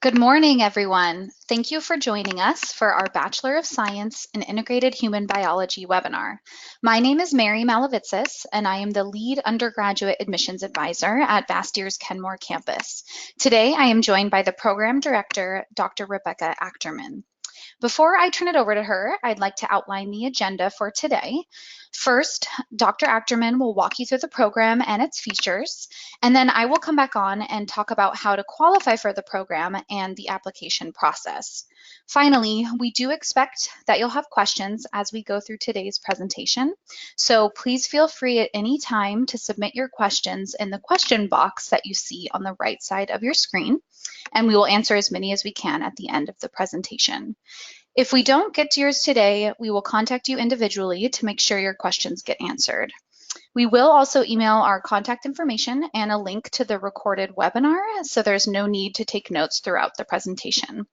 Good morning, everyone. Thank you for joining us for our Bachelor of Science in Integrated Human Biology webinar. My name is Mary Malavitsis, and I am the lead undergraduate admissions advisor at Bastyr's Kenmore campus. Today, I am joined by the program director, Dr. Rebecca Achterman. Before I turn it over to her, I'd like to outline the agenda for today. First, Dr. Achterman will walk you through the program and its features, and then I will come back on and talk about how to qualify for the program and the application process. Finally, we do expect that you'll have questions as we go through today's presentation, so please feel free at any time to submit your questions in the question box that you see on the right side of your screen, and we will answer as many as we can at the end of the presentation. If we don't get to yours today, we will contact you individually to make sure your questions get answered. We will also email our contact information and a link to the recorded webinar, so there's no need to take notes throughout the presentation.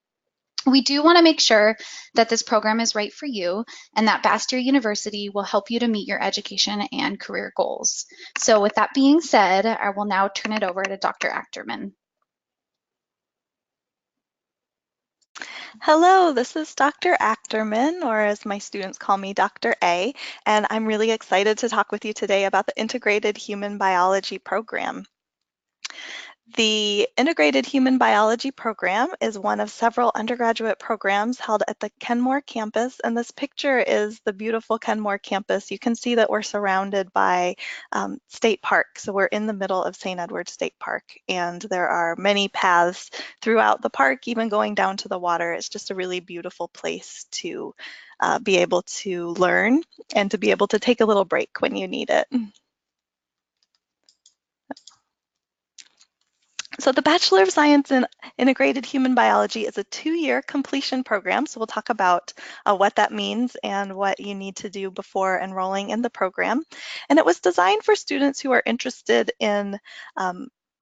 We do want to make sure that this program is right for you and that Bastyr University will help you to meet your education and career goals. So with that being said, I will now turn it over to Dr. Achterman. Hello, this is Dr. Achterman, or as my students call me, Dr. A, and I'm really excited to talk with you today about the Integrated Human Biology program. The Integrated Human Biology program is one of several undergraduate programs held at the Kenmore campus, and this picture is the beautiful Kenmore campus. You can see that we're surrounded by State Park, so we're in the middle of St. Edward State Park, and there are many paths throughout the park, even going down to the water. It's just a really beautiful place to be able to learn and to be able to take a little break when you need it. So the Bachelor of Science in Integrated Human Biology is a 2-year completion program. So we'll talk about what that means and what you need to do before enrolling in the program. And it was designed for students who are interested in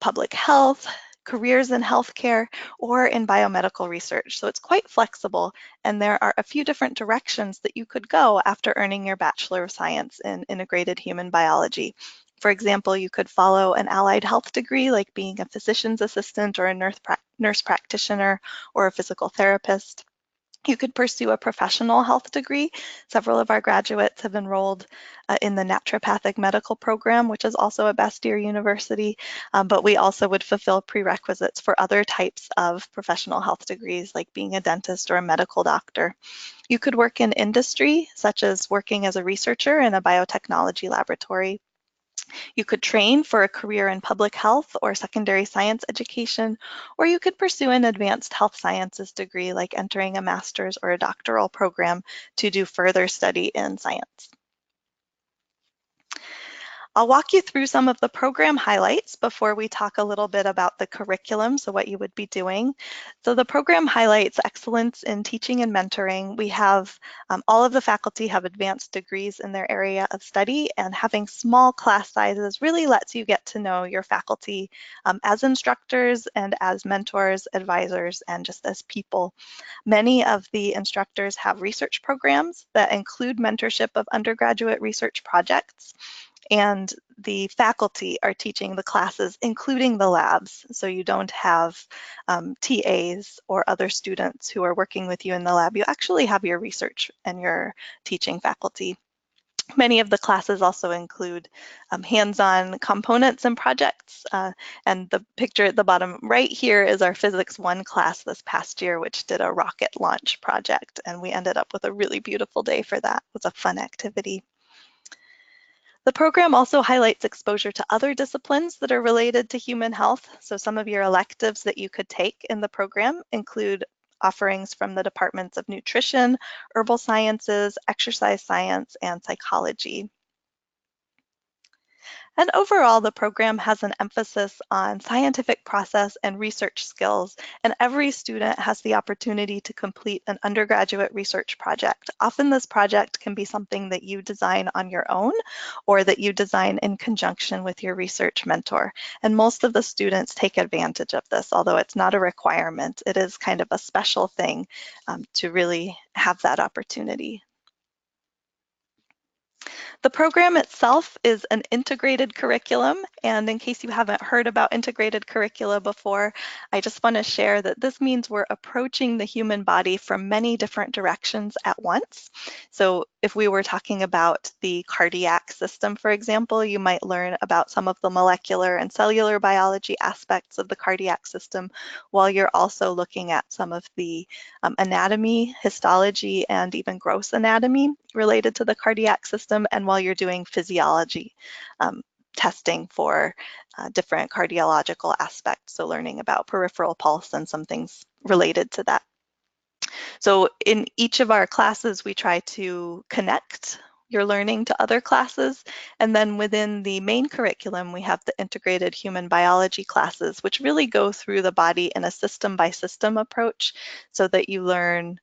public health, careers in healthcare, or in biomedical research. So it's quite flexible, and there are a few different directions that you could go after earning your Bachelor of Science in Integrated Human Biology. For example, you could follow an allied health degree like being a physician's assistant or a nurse practitioner or a physical therapist. You could pursue a professional health degree. Several of our graduates have enrolled in the naturopathic medical program, which is also at Bastyr University, but we also would fulfill prerequisites for other types of professional health degrees, like being a dentist or a medical doctor. You could work in industry, such as working as a researcher in a biotechnology laboratory. You could train for a career in public health or secondary science education, or you could pursue an advanced health sciences degree like entering a master's or a doctoral program to do further study in science. I'll walk you through some of the program highlights before we talk a little bit about the curriculum, so what you would be doing. So the program highlights excellence in teaching and mentoring. We have all of the faculty have advanced degrees in their area of study, and having small class sizes really lets you get to know your faculty as instructors and as mentors, advisors, and just as people. Many of the instructors have research programs that include mentorship of undergraduate research projects, and the faculty are teaching the classes, including the labs. So you don't have TAs or other students who are working with you in the lab. You actually have your research and your teaching faculty. Many of the classes also include hands-on components and projects. And the picture at the bottom right here is our Physics 1 class this past year, which did a rocket launch project. And we ended up with a really beautiful day for that. It was a fun activity. The program also highlights exposure to other disciplines that are related to human health. So some of your electives that you could take in the program include offerings from the departments of nutrition, herbal sciences, exercise science, and psychology. And overall, the program has an emphasis on scientific process and research skills, and every student has the opportunity to complete an undergraduate research project. Often this project can be something that you design on your own or that you design in conjunction with your research mentor. And most of the students take advantage of this, although it's not a requirement. It is kind of a special thing to really have that opportunity. The program itself is an integrated curriculum, and in case you haven't heard about integrated curricula before, I just want to share that this means we're approaching the human body from many different directions at once. So if we were talking about the cardiac system, for example, you might learn about some of the molecular and cellular biology aspects of the cardiac system, while you're also looking at some of the anatomy, histology, and even gross anatomy related to the cardiac system, and while you're doing physiology testing for different cardiological aspects, so learning about peripheral pulse and some things related to that. So in each of our classes, we try to connect your learning to other classes. And then within the main curriculum, we have the integrated human biology classes, which really go through the body in a system by system approach so that you learn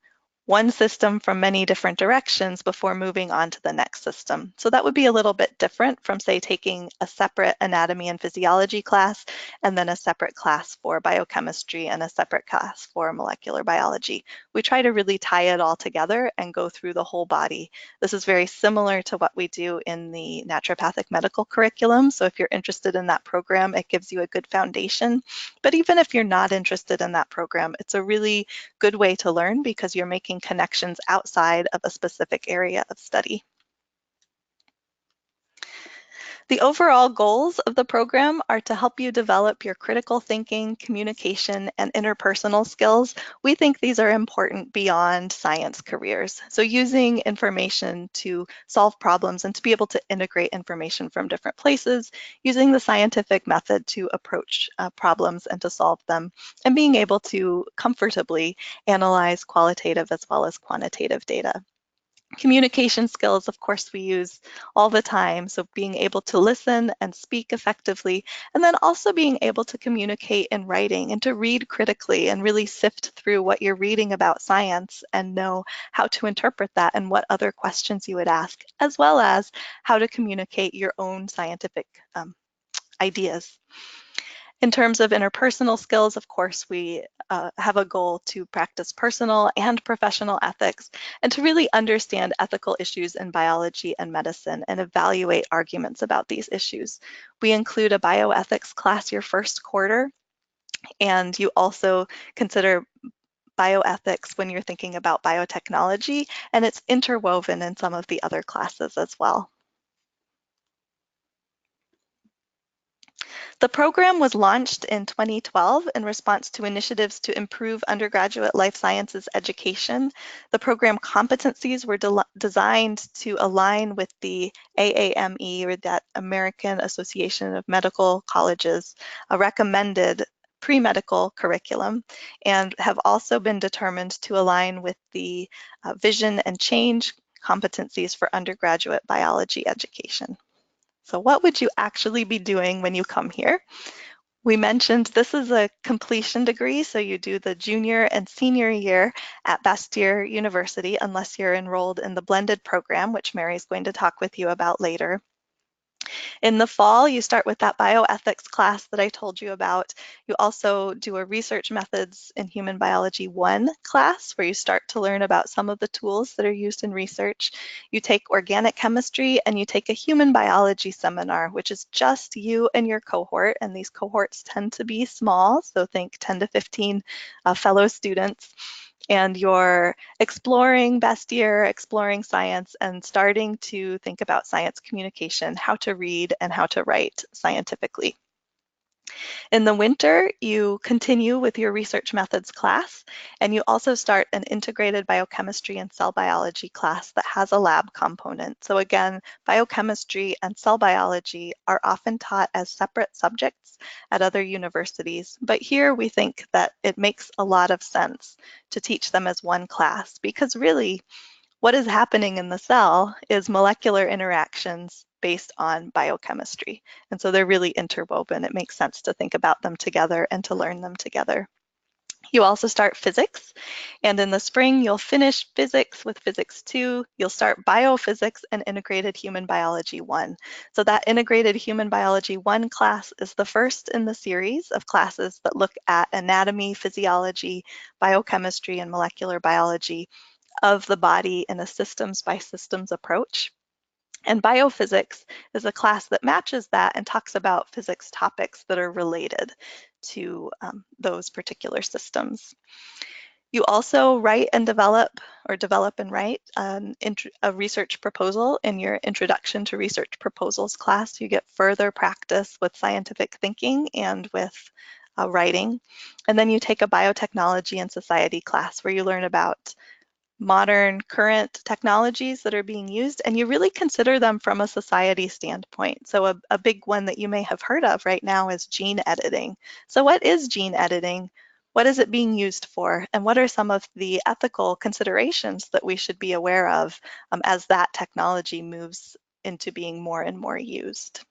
one system from many different directions before moving on to the next system. So that would be a little bit different from, say, taking a separate anatomy and physiology class and then a separate class for biochemistry and a separate class for molecular biology. We try to really tie it all together and go through the whole body. This is very similar to what we do in the naturopathic medical curriculum. So if you're interested in that program, it gives you a good foundation. But even if you're not interested in that program, it's a really good way to learn because you're making connections outside of a specific area of study. The overall goals of the program are to help you develop your critical thinking, communication, and interpersonal skills. We think these are important beyond science careers. So using information to solve problems and to be able to integrate information from different places, using the scientific method to approach problems and to solve them, and being able to comfortably analyze qualitative as well as quantitative data. Communication skills, of course, we use all the time. So being able to listen and speak effectively, and then also being able to communicate in writing and to read critically and really sift through what you're reading about science and know how to interpret that and what other questions you would ask, as well as how to communicate your own scientific ideas. In terms of interpersonal skills, of course, we have a goal to practice personal and professional ethics and to really understand ethical issues in biology and medicine and evaluate arguments about these issues. We include a bioethics class your first quarter, and you also consider bioethics when you're thinking about biotechnology, and it's interwoven in some of the other classes as well. The program was launched in 2012 in response to initiatives to improve undergraduate life sciences education. The program competencies were designed to align with the AAME, or that American Association of Medical Colleges, a recommended pre-medical curriculum, and have also been determined to align with the vision and change competencies for undergraduate biology education. So what would you actually be doing when you come here? We mentioned this is a completion degree, so you do the junior and senior year at Bastyr University unless you're enrolled in the blended program, which Mary's going to talk with you about later. In the fall, you start with that bioethics class that I told you about. You also do a research methods in human biology 1 class where you start to learn about some of the tools that are used in research. You take organic chemistry and you take a human biology seminar, which is just you and your cohort. And these cohorts tend to be small, so think 10 to 15 fellow students. And you're exploring Bastyr, exploring science, and starting to think about science communication, how to read and how to write scientifically. In the winter, you continue with your research methods class, and you also start an integrated biochemistry and cell biology class that has a lab component. So again, biochemistry and cell biology are often taught as separate subjects at other universities, but here we think that it makes a lot of sense to teach them as one class because really, what is happening in the cell is molecular interactions based on biochemistry. And so they're really interwoven. It makes sense to think about them together and to learn them together. You also start physics, and in the spring, you'll finish physics with physics 2. You'll start biophysics and integrated human biology 1. So that integrated human biology 1 class is the first in the series of classes that look at anatomy, physiology, biochemistry, and molecular biology of the body in a systems by systems approach. And biophysics is a class that matches that and talks about physics topics that are related to those particular systems. You also write and develop, or develop and write, a research proposal in your Introduction to Research Proposals class. You get further practice with scientific thinking and with writing. And then you take a biotechnology and society class where you learn about modern current technologies that are being used, and you really consider them from a society standpoint. So a big one that you may have heard of right now is gene editing. So what is gene editing? What is it being used for? And what are some of the ethical considerations that we should be aware of as that technology moves into being more and more used?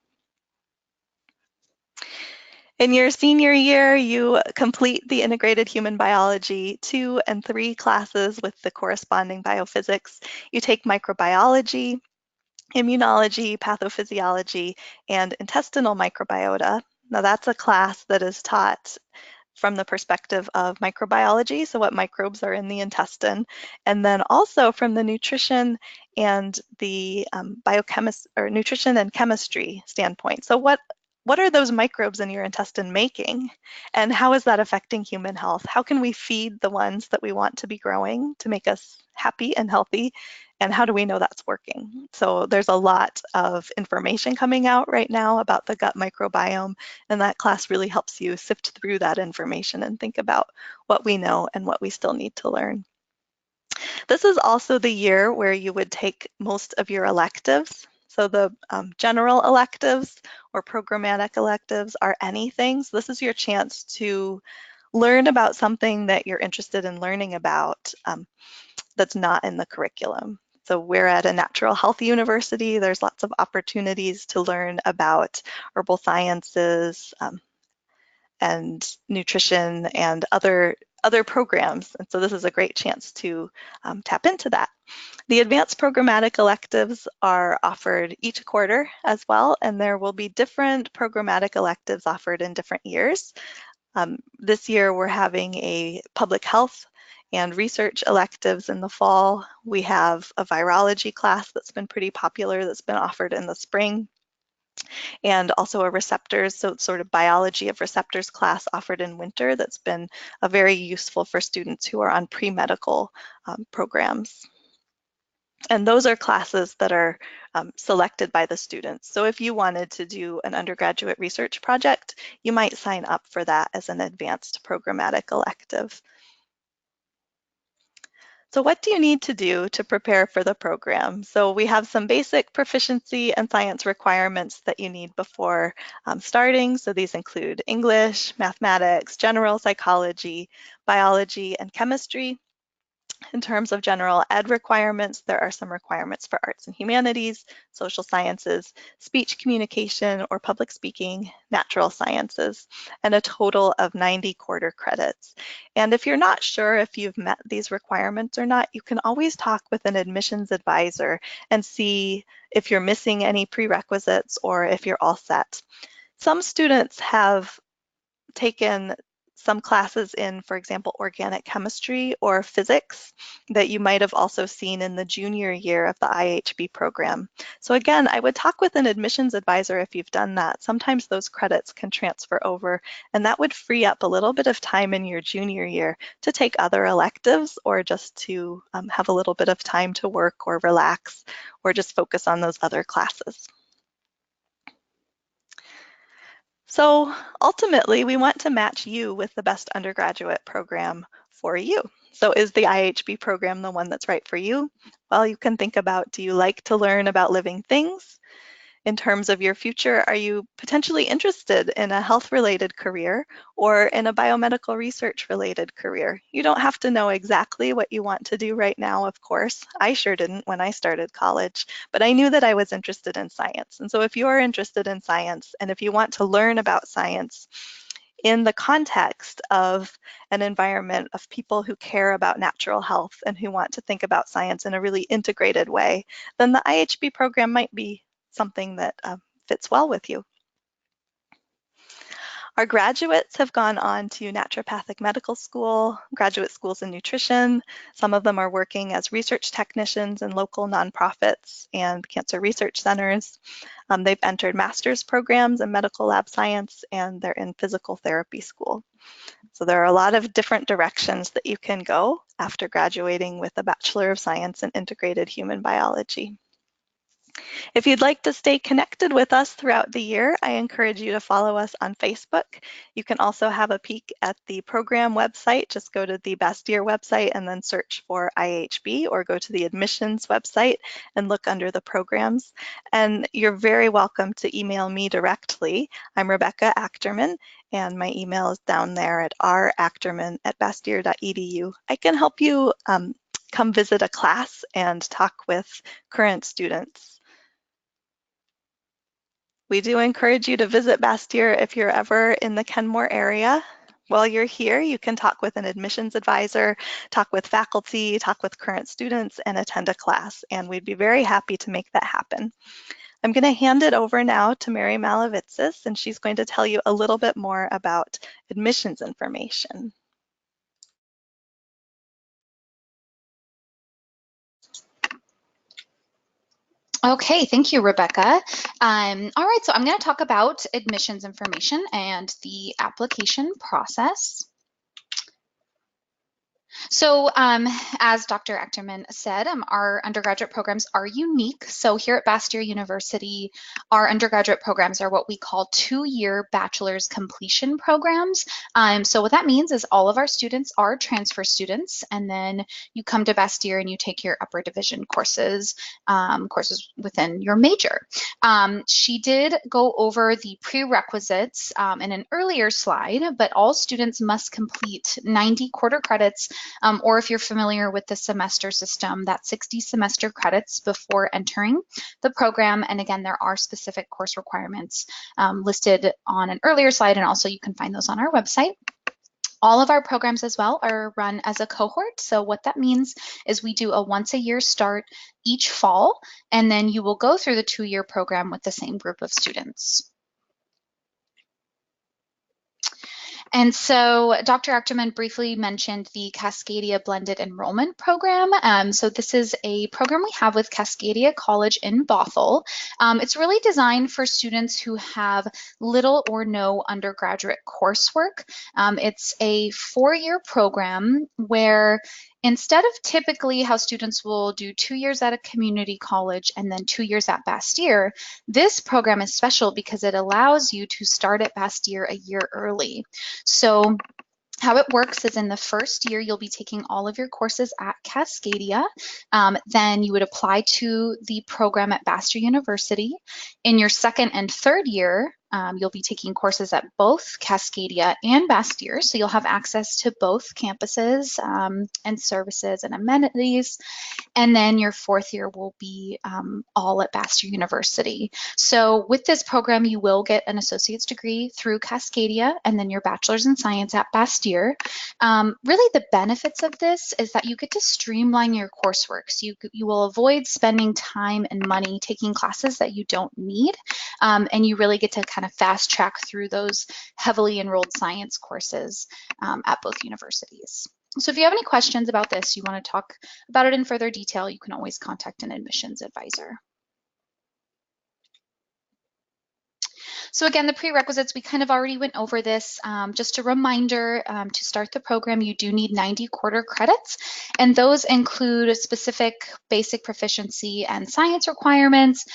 In your senior year, you complete the integrated human biology 2 and 3 classes with the corresponding biophysics. You take microbiology, immunology, pathophysiology, and intestinal microbiota. Now that's a class that is taught from the perspective of microbiology, so what microbes are in the intestine, and then also from the nutrition and the nutrition and chemistry standpoint. So what are those microbes in your intestine making, and how is that affecting human health? How can we feed the ones that we want to be growing to make us happy and healthy? And how do we know that's working? So there's a lot of information coming out right now about the gut microbiome, and that class really helps you sift through that information and think about what we know and what we still need to learn. This is also the year where you would take most of your electives. So the general electives or programmatic electives are anything. So this is your chance to learn about something that you're interested in learning about that's not in the curriculum. So we're at a natural health university. There's lots of opportunities to learn about herbal sciences and nutrition and other programs. And so this is a great chance to tap into that. The advanced programmatic electives are offered each quarter as well, and there will be different programmatic electives offered in different years. This year we're having a public health and research electives in the fall. We have a virology class that's been pretty popular that's been offered in the spring, and also a receptors, so it's sort of biology of receptors class offered in winter that's been very useful for students who are on pre-medical programs. And those are classes that are selected by the students. So if you wanted to do an undergraduate research project, you might sign up for that as an advanced programmatic elective. So what do you need to do to prepare for the program? So we have some basic proficiency and science requirements that you need before starting. So these include English, mathematics, general psychology, biology, and chemistry. In terms of general ed requirements, there are some requirements for arts and humanities, social sciences, speech communication or public speaking, natural sciences, and a total of 90 quarter credits. And if you're not sure if you've met these requirements or not, you can always talk with an admissions advisor and see if you're missing any prerequisites or if you're all set. Some students have taken some classes in, for example, organic chemistry or physics that you might have also seen in the junior year of the IHB program. So again, I would talk with an admissions advisor if you've done that. Sometimes those credits can transfer over, and that would free up a little bit of time in your junior year to take other electives or just to have a little bit of time to work or relax or just focus on those other classes. So ultimately, we want to match you with the best undergraduate program for you. So is the IHB program the one that's right for you? Well, you can think about, do you like to learn about living things? In terms of your future, are you potentially interested in a health-related career or in a biomedical research-related career? You don't have to know exactly what you want to do right now, of course. I sure didn't when I started college, but I knew that I was interested in science. And so if you are interested in science and if you want to learn about science in the context of an environment of people who care about natural health and who want to think about science in a really integrated way, then the IHB program might be something that fits well with you. Our graduates have gone on to naturopathic medical school, graduate schools in nutrition. Some of them are working as research technicians in local nonprofits and cancer research centers. They've entered master's programs in medical lab science, and they're in physical therapy school. So there are a lot of different directions that you can go after graduating with a Bachelor of Science in Integrated Human Biology. If you'd like to stay connected with us throughout the year, I encourage you to follow us on Facebook. You can also have a peek at the program website. Just go to the Bastyr website and then search for IHB, or go to the admissions website and look under the programs. And you're very welcome to email me directly. I'm Rebecca Achterman, and my email is down there at rachterman@bastyr.edu. I can help you come visit a class and talk with current students. We do encourage you to visit Bastyr if you're ever in the Kenmore area. While you're here, you can talk with an admissions advisor, talk with faculty, talk with current students, and attend a class, and we'd be very happy to make that happen. I'm going to hand it over now to Mary Malavitsis, and she's going to tell you a little bit more about admissions information. Okay, thank you, Rebecca. All right, so I'm going to talk about admissions information and the application process. So as Dr. Achterman said, our undergraduate programs are unique. So here at Bastyr University, our undergraduate programs are what we call 2-year bachelor's completion programs. So what that means is all of our students are transfer students, and then you come to Bastyr and you take your upper division courses, courses within your major. She did go over the prerequisites in an earlier slide, but all students must complete 90 quarter credits, or if you're familiar with the semester system, that's 60 semester credits before entering the program. And again, there are specific course requirements listed on an earlier slide, and also you can find those on our website. All of our programs as well are run as a cohort. So what that means is we do a once-a-year start each fall, and then you will go through the 2-year program with the same group of students. And so Dr. Achterman briefly mentioned the Cascadia Blended Enrollment Program. So this is a program we have with Cascadia College in Bothell. It's really designed for students who have little or no undergraduate coursework. It's a 4-year program where instead of typically how students will do 2 years at a community college and then 2 years at Bastyr, this program is special because it allows you to start at Bastyr a year early. So how it works is in the first year, you'll be taking all of your courses at Cascadia. Then you would apply to the program at Bastyr University. In your second and third year, you'll be taking courses at both Cascadia and Bastyr, so you'll have access to both campuses and services and amenities. And then your fourth year will be all at Bastyr University. So with this program, you will get an associate's degree through Cascadia and then your bachelor's in science at Bastyr. Really, the benefits of this is that you get to streamline your coursework. So you will avoid spending time and money taking classes that you don't need, and you really get to kind of fast track through those heavily enrolled science courses at both universities. So if you have any questions about this, you want to talk about it in further detail, you can always contact an admissions advisor. So again, the prerequisites, we kind of already went over this. Just a reminder, to start the program, you do need 90 quarter credits, and those include specific basic proficiency and science requirements,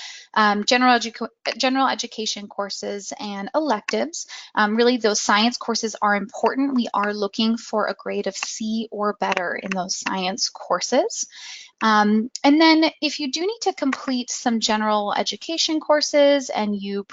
general education courses, and electives. Really, those science courses are important. We are looking for a grade of C or better in those science courses. And then if you do need to complete some general education courses and you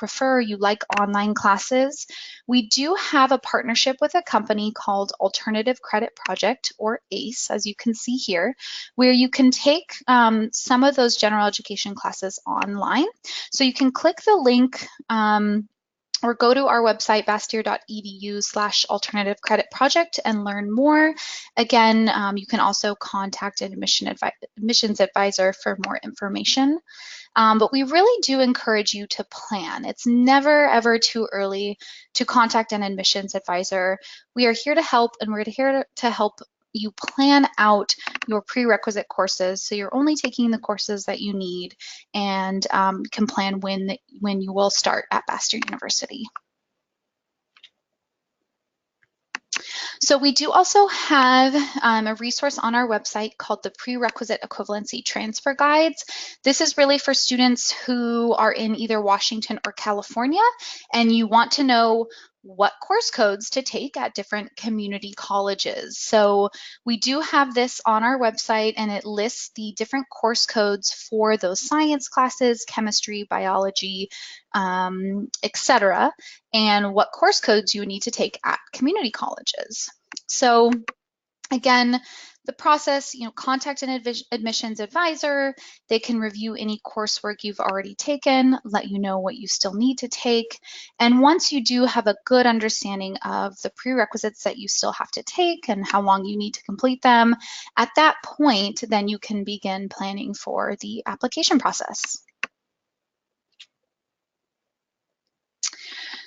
like online classes, we do have a partnership with a company called Alternative Credit Project, or ACE, as you can see here, where you can take some of those general education classes online. So you can click the link or go to our website, bastyr.edu/alternative credit project, and learn more. Again, you can also contact an admissions advisor for more information. But we really do encourage you to plan. It's never, ever too early to contact an admissions advisor. We are here to help, and we're here to help you plan out your prerequisite courses, so you're only taking the courses that you need, and can plan when you will start at Bastyr University. So we do also have a resource on our website called the Prerequisite Equivalency Transfer Guides. This is really for students who are in either Washington or California, and you want to know what course codes to take at different community colleges. So we do have this on our website, and it lists the different course codes for those science classes, chemistry, biology, etc., and what course codes you need to take at community colleges. So again, the process, contact an admissions advisor. They can review any coursework you've already taken, let you know what you still need to take. And once you do have a good understanding of the prerequisites that you still have to take and how long you need to complete them, at that point, then you can begin planning for the application process.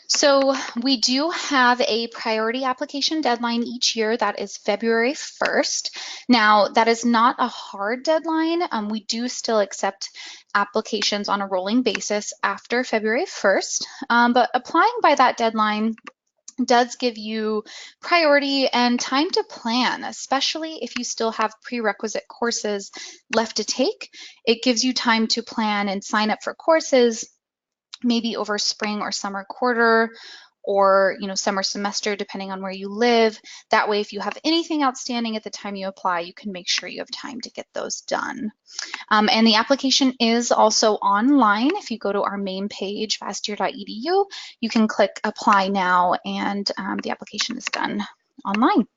So we do have a priority application deadline each year that is February 1st. Now, that is not a hard deadline. We do still accept applications on a rolling basis after February 1st, but applying by that deadline does give you priority and time to plan, especially if you still have prerequisite courses left to take. It gives you time to plan and sign up for courses, maybe over spring or summer quarter, or summer semester, depending on where you live. That way, if you have anything outstanding at the time you apply, you can make sure you have time to get those done. And the application is also online. If you go to our main page, bastyr.edu, you can click apply now, and the application is done online.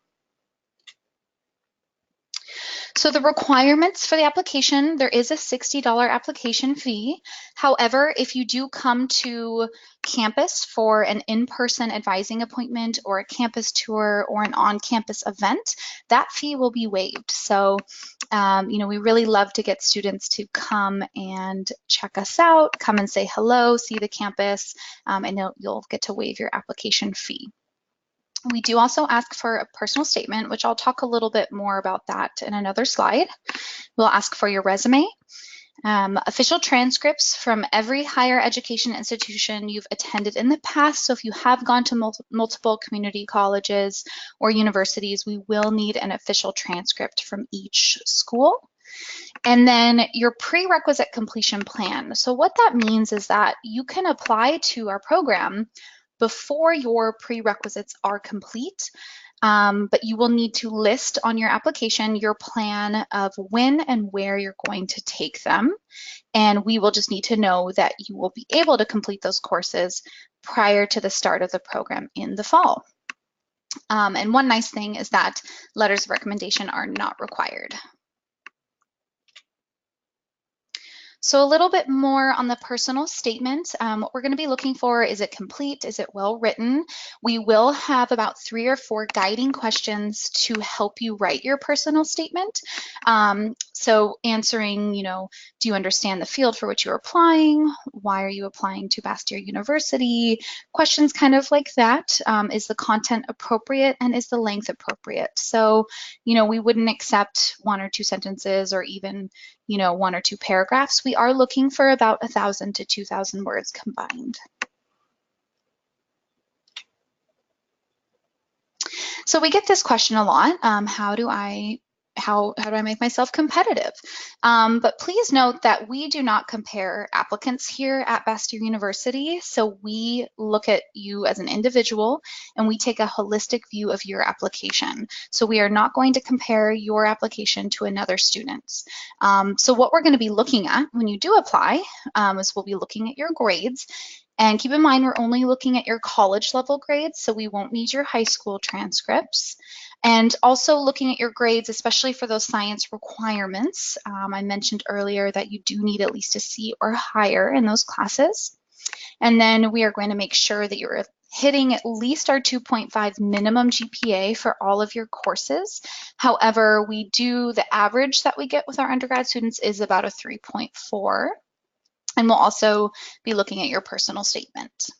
So the requirements for the application, there is a $60 application fee. However, if you do come to campus for an in-person advising appointment or a campus tour or an on-campus event, that fee will be waived. So, we really love to get students to come and check us out, come and say hello, see the campus, and you'll get to waive your application fee. We do also ask for a personal statement, which I'll talk a little bit more about that in another slide. We'll ask for your resume, official transcripts from every higher education institution you've attended in the past. So if you have gone to multiple community colleges or universities, we will need an official transcript from each school. And then your prerequisite completion plan. So what that means is that you can apply to our program before your prerequisites are complete, but you will need to list on your application your plan of when and where you're going to take them. And we will just need to know that you will be able to complete those courses prior to the start of the program in the fall. And one nice thing is that letters of recommendation are not required. So a little bit more on the personal statement. What we're going to be looking for, is it complete? Is it well written? We will have about 3 or 4 guiding questions to help you write your personal statement. So answering, do you understand the field for which you're applying? Why are you applying to Bastyr University? Questions kind of like that. Is the content appropriate, and is the length appropriate? So, we wouldn't accept 1 or 2 sentences or even 1 or 2 paragraphs. We are looking for about 1,000 to 2,000 words combined. So we get this question a lot. How do I make myself competitive? But please note that we do not compare applicants here at Bastyr University. So we look at you as an individual, and we take a holistic view of your application. So we are not going to compare your application to another student's. So what we're going to be looking at when you do apply is we'll be looking at your grades. And keep in mind, we're only looking at your college level grades, so we won't need your high school transcripts. And also looking at your grades, especially for those science requirements. I mentioned earlier that you do need at least a C or higher in those classes. And then we are going to make sure that you're hitting at least our 2.5 minimum GPA for all of your courses. However, the average that we get with our undergrad students is about a 3.4. And we'll also be looking at your personal statement.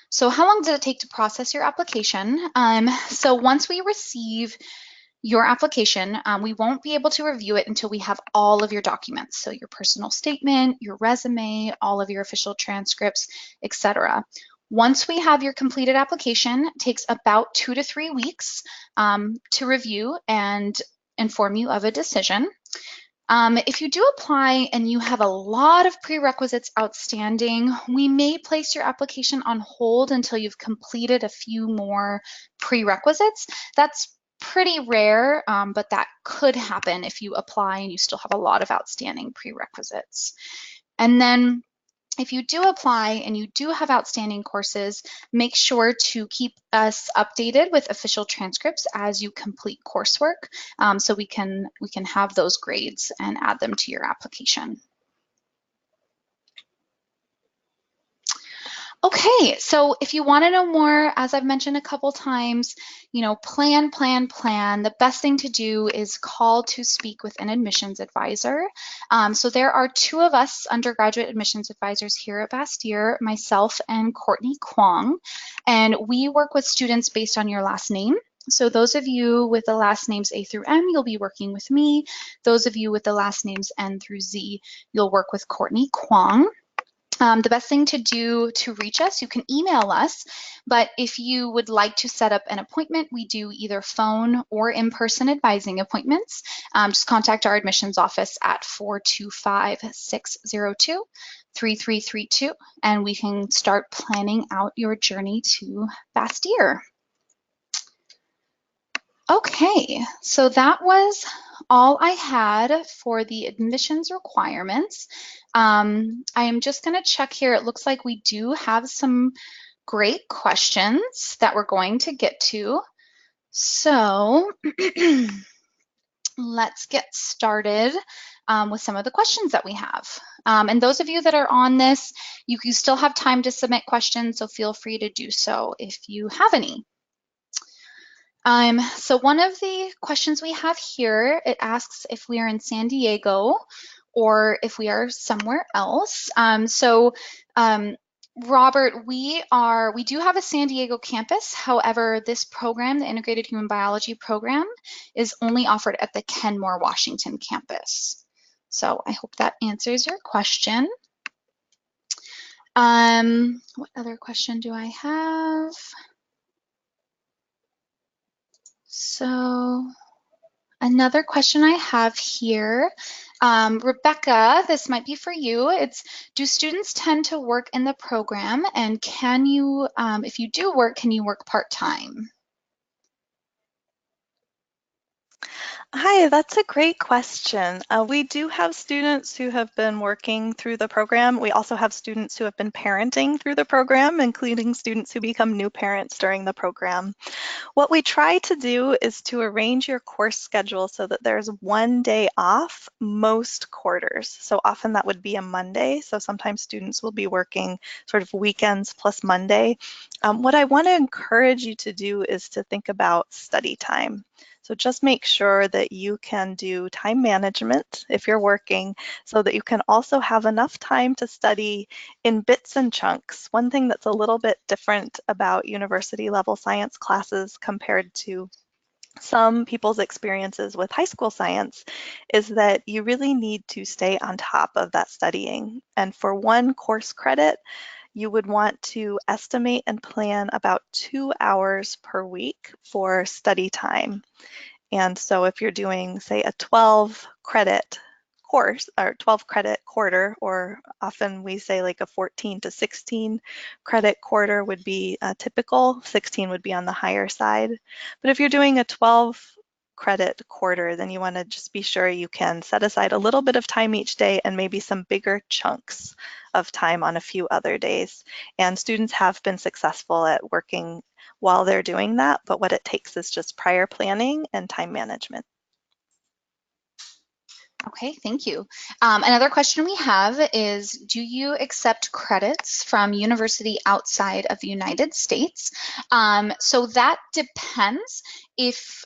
So how long did it take to process your application? So once we receive your application, we won't be able to review it until we have all of your documents. So your personal statement, your resume, all of your official transcripts, etc. Once we have your completed application, it takes about 2 to 3 weeks to review and inform you of a decision. If you do apply and you have a lot of prerequisites outstanding, we may place your application on hold until you've completed a few more prerequisites. That's pretty rare, but that could happen if you apply and you still have a lot of outstanding prerequisites. And then if you do apply and you do have outstanding courses, make sure to keep us updated with official transcripts as you complete coursework, so we can have those grades and add them to your application. Okay, so if you want to know more, as I've mentioned a couple times, plan, plan, plan. The best thing to do is call to speak with an admissions advisor. So there are 2 of us undergraduate admissions advisors here at Bastyr, myself and Courtney Kwong, and we work with students based on your last name. So those of you with the last names A through M, you'll be working with me. Those of you with the last names N through Z, you'll work with Courtney Kwong. The best thing to do to reach us, you can email us, but if you would like to set up an appointment, we do either phone or in-person advising appointments. Just contact our admissions office at 425-602-3332, and we can start planning out your journey to Bastyr. Okay, so that was all I had for the admissions requirements. I am just going to check here. It looks like we do have some great questions that we're going to get to. So let's get started with some of the questions that we have. And those of you that are on this, you still have time to submit questions, so feel free to do so if you have any. So one of the questions we have here, it asks if we are in San Diego or if we are somewhere else. Robert, we do have a San Diego campus. However, this program, the Integrated Human Biology program, is only offered at the Kenmore, Washington campus. So I hope that answers your question. What other question do I have? So another question I have here, Rebecca, this might be for you. It's, do students tend to work in the program, and can you, if you do work, can you work part-time? Hi, that's a great question. We do have students who have been working through the program. We also have students who have been parenting through the program, including students who become new parents during the program. What we try to do is to arrange your course schedule so that there's 1 day off most quarters. So often that would be a Monday. So sometimes students will be working sort of weekends plus Monday. What I want to encourage you to do is to think about study time. So just make sure that you can do time management if you're working so that you can also have enough time to study in bits and chunks. One thing that's a little bit different about university level science classes compared to some people's experiences with high school science is that you really need to stay on top of that studying. And for 1 course credit, you would want to estimate and plan about 2 hours per week for study time. And so if you're doing, say, a 12 credit course or 12 credit quarter, or often we say like a 14 to 16 credit quarter would be typical, 16 would be on the higher side. But if you're doing a 12 credit quarter, then you want to just be sure you can set aside a little bit of time each day and maybe some bigger chunks of time on a few other days. And students have been successful at working while they're doing that, but what it takes is just prior planning and time management. Okay, thank you. Another question we have is, do you accept credits from university outside of the United States? So that depends if,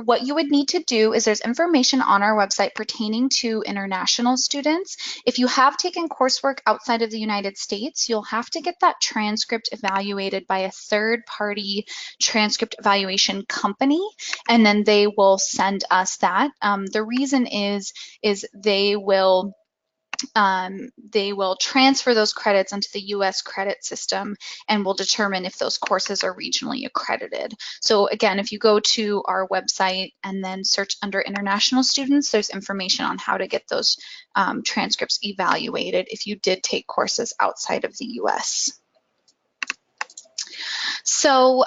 what you would need to do is there's information on our website pertaining to international students. If you have taken coursework outside of the United States, you'll have to get that transcript evaluated by a third-party transcript evaluation company, and then they will send us that. The reason is they will transfer those credits into the US credit system and will determine if those courses are regionally accredited. So again, if you go to our website and then search under international students, there's information on how to get those transcripts evaluated if you did take courses outside of the US. So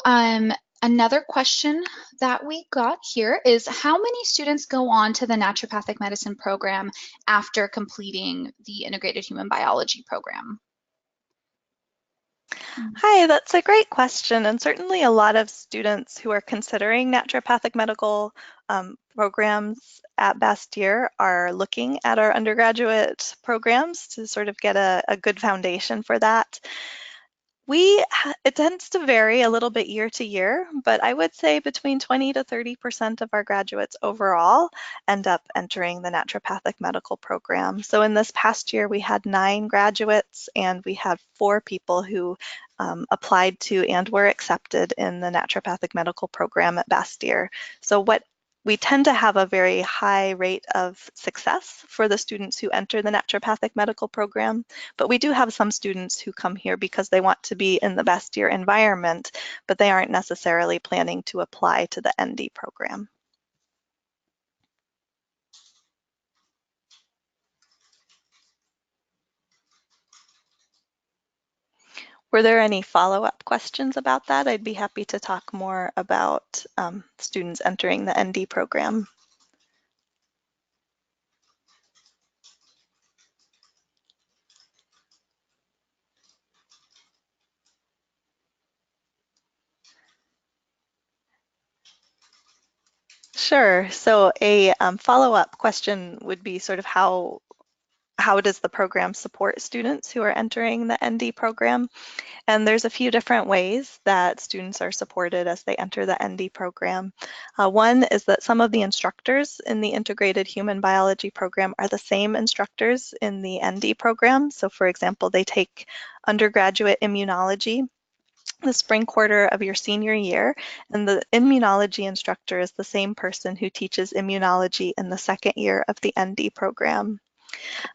another question that we got here is, how many students go on to the naturopathic medicine program after completing the integrated human biology program? Hi, that's a great question, and certainly a lot of students who are considering naturopathic medical programs at Bastyr are looking at our undergraduate programs to sort of get a good foundation for that. It tends to vary a little bit year to year, but I would say between 20 to 30% of our graduates overall end up entering the naturopathic medical program. So in this past year, we had 9 graduates and we had 4 people who applied to and were accepted in the naturopathic medical program at Bastyr. So we tend to have a very high rate of success for the students who enter the naturopathic medical program, but we do have some students who come here because they want to be in the Bastyr environment, but they aren't necessarily planning to apply to the ND program. Were there any follow-up questions about that? I'd be happy to talk more about students entering the ND program. Sure. So a follow-up question would be sort of how does the program support students who are entering the ND program? And there's a few different ways that students are supported as they enter the ND program. One is that some of the instructors in the integrated human biology program are the same instructors in the ND program. So for example, they take undergraduate immunology the spring quarter of your senior year, and the immunology instructor is the same person who teaches immunology in the second year of the ND program.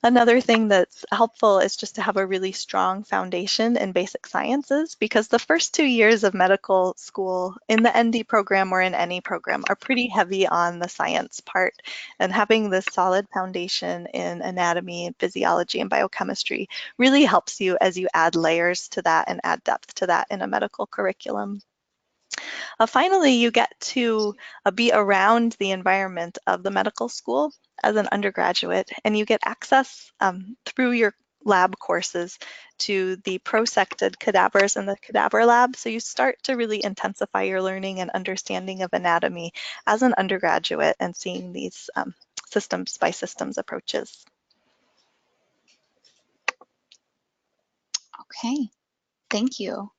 Another thing that's helpful is just to have a really strong foundation in basic sciences, because the first 2 years of medical school in the ND program or in any program are pretty heavy on the science part, and having this solid foundation in anatomy, physiology, and biochemistry really helps you as you add layers to that and add depth to that in a medical curriculum. Finally, you get to be around the environment of the medical school as an undergraduate, and you get access through your lab courses to the prosected cadavers in the cadaver lab. So you start to really intensify your learning and understanding of anatomy as an undergraduate and seeing these systems by systems approaches. Okay, thank you.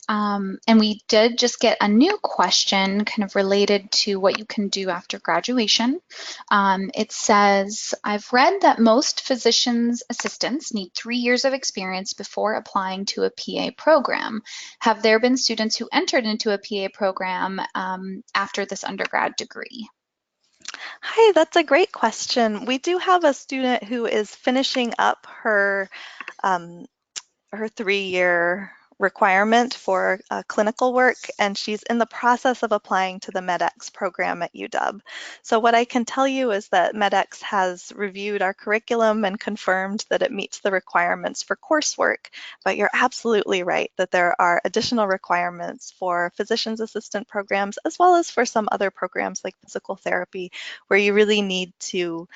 And we did just get a new question kind of related to what you can do after graduation. It says, I've read that most physician's assistants need 3 years of experience before applying to a PA program. Have there been students who entered into a PA program after this undergrad degree? Hi, that's a great question. We do have a student who is finishing up her 3-year requirement for clinical work, and she's in the process of applying to the MEDEX program at UW. So what I can tell you is that MEDEX has reviewed our curriculum and confirmed that it meets the requirements for coursework, but you're absolutely right that there are additional requirements for physician's assistant programs as well as for some other programs like physical therapy, where you really need to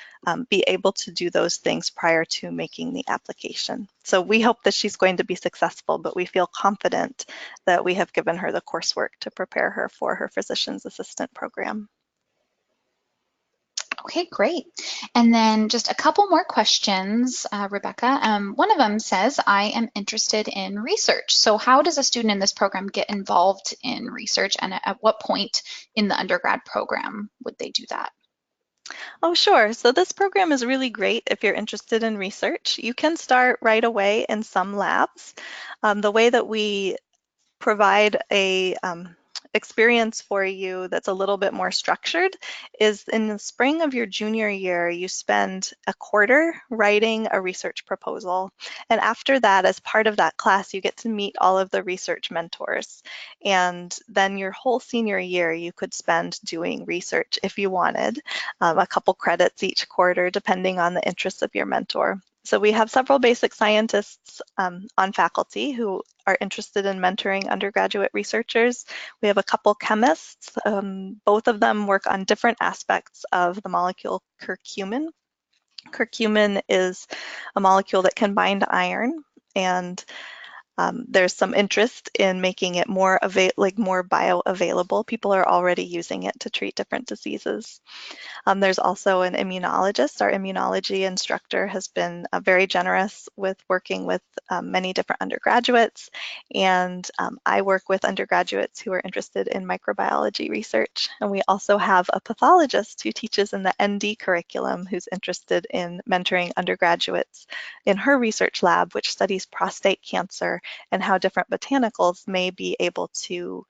be able to do those things prior to making the application. So we hope that she's going to be successful, but we feel confident that we have given her the coursework to prepare her for her physician's assistant program. Okay, great. And then just a couple more questions, Rebecca. One of them says, I am interested in research. So how does a student in this program get involved in research, and at what point in the undergrad program would they do that? Oh, sure. So this program is really great if you're interested in research. You can start right away in some labs. The way that we provide a experience for you that's a little bit more structured is in the spring of your junior year, you spend a quarter writing a research proposal. And after that, as part of that class, you get to meet all of the research mentors. And then your whole senior year, you could spend doing research if you wanted, a couple credits each quarter, depending on the interests of your mentor. So we have several basic scientists on faculty who are interested in mentoring undergraduate researchers. We have a couple chemists. Both of them work on different aspects of the molecule curcumin. Curcumin is a molecule that can bind iron, and there's some interest in making it more bioavailable. People are already using it to treat different diseases. There's also an immunologist. Our immunology instructor has been very generous with working with many different undergraduates, and I work with undergraduates who are interested in microbiology research. And we also have a pathologist who teaches in the ND curriculum who's interested in mentoring undergraduates in her research lab, which studies prostate cancer and how different botanicals may be able to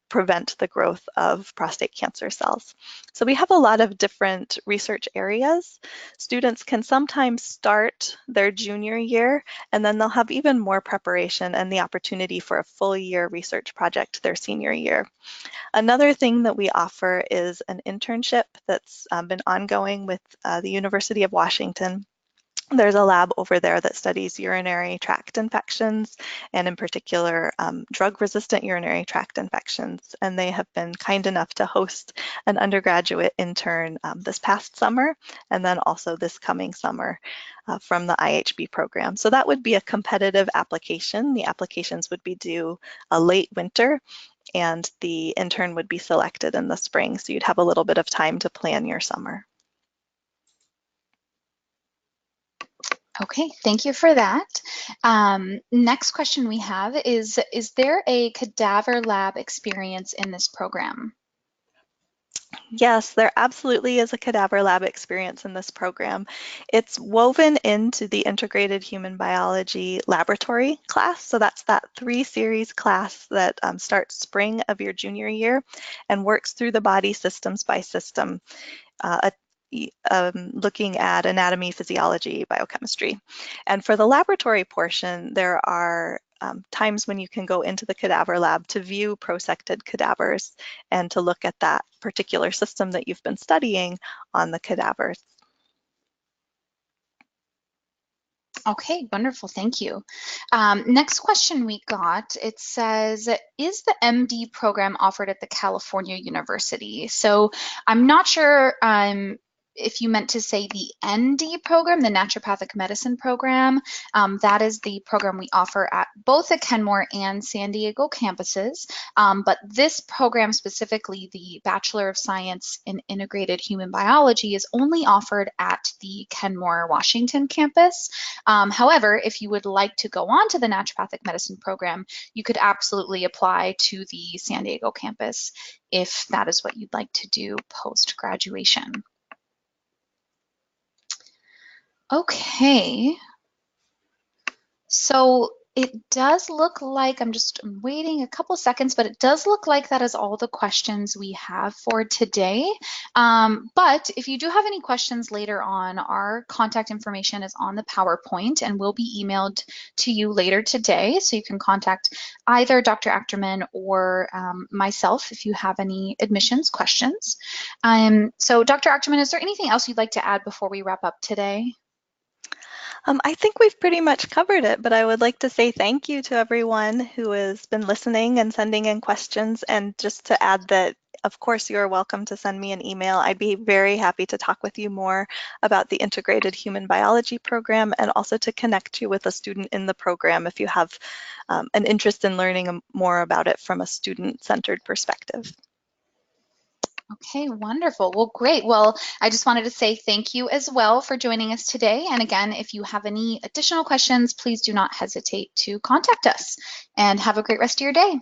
prevent the growth of prostate cancer cells. So we have a lot of different research areas. Students can sometimes start their junior year, and then they'll have even more preparation and the opportunity for a full year research project their senior year. Another thing that we offer is an internship that's been ongoing with the University of Washington. There's a lab over there that studies urinary tract infections, and in particular, drug-resistant urinary tract infections. And they have been kind enough to host an undergraduate intern this past summer, and then also this coming summer from the IHB program. So that would be a competitive application. The applications would be due late winter, and the intern would be selected in the spring. So you'd have a little bit of time to plan your summer. Okay, thank you for that. Next question we have is there a cadaver lab experience in this program? Yes, there absolutely is a cadaver lab experience in this program. It's woven into the integrated human biology laboratory class. So that's that 3-series class that starts spring of your junior year and works through the body systems by system, looking at anatomy, physiology, biochemistry. And for the laboratory portion, there are times when you can go into the cadaver lab to view prosected cadavers and to look at that particular system that you've been studying on the cadavers. Okay, wonderful, thank you. Next question we got, it says, is the MD program offered at the California University? So I'm not sure if you meant to say the ND program, the naturopathic medicine program. That is the program we offer at both the Kenmore and San Diego campuses. But this program specifically, the Bachelor of Science in Integrated Human Biology, is only offered at the Kenmore, Washington campus. However, if you would like to go on to the naturopathic medicine program, you could absolutely apply to the San Diego campus if that is what you'd like to do post-graduation. Okay, so it does look like, I'm waiting a couple seconds, but it does look like that is all the questions we have for today. But if you do have any questions later on, our contact information is on the PowerPoint and will be emailed to you later today. So you can contact either Dr. Achterman or myself if you have any admissions questions. So Dr. Achterman, is there anything else you'd like to add before we wrap up today? I think we've pretty much covered it, but I would like to say thank you to everyone who has been listening and sending in questions. And just to add that, of course, you're welcome to send me an email. I'd be very happy to talk with you more about the Integrated Human Biology program, and also to connect you with a student in the program if you have an interest in learning more about it from a student-centered perspective. Okay, wonderful. Well, great. Well, I just wanted to say thank you as well for joining us today. And again, if you have any additional questions, please do not hesitate to contact us. And have a great rest of your day.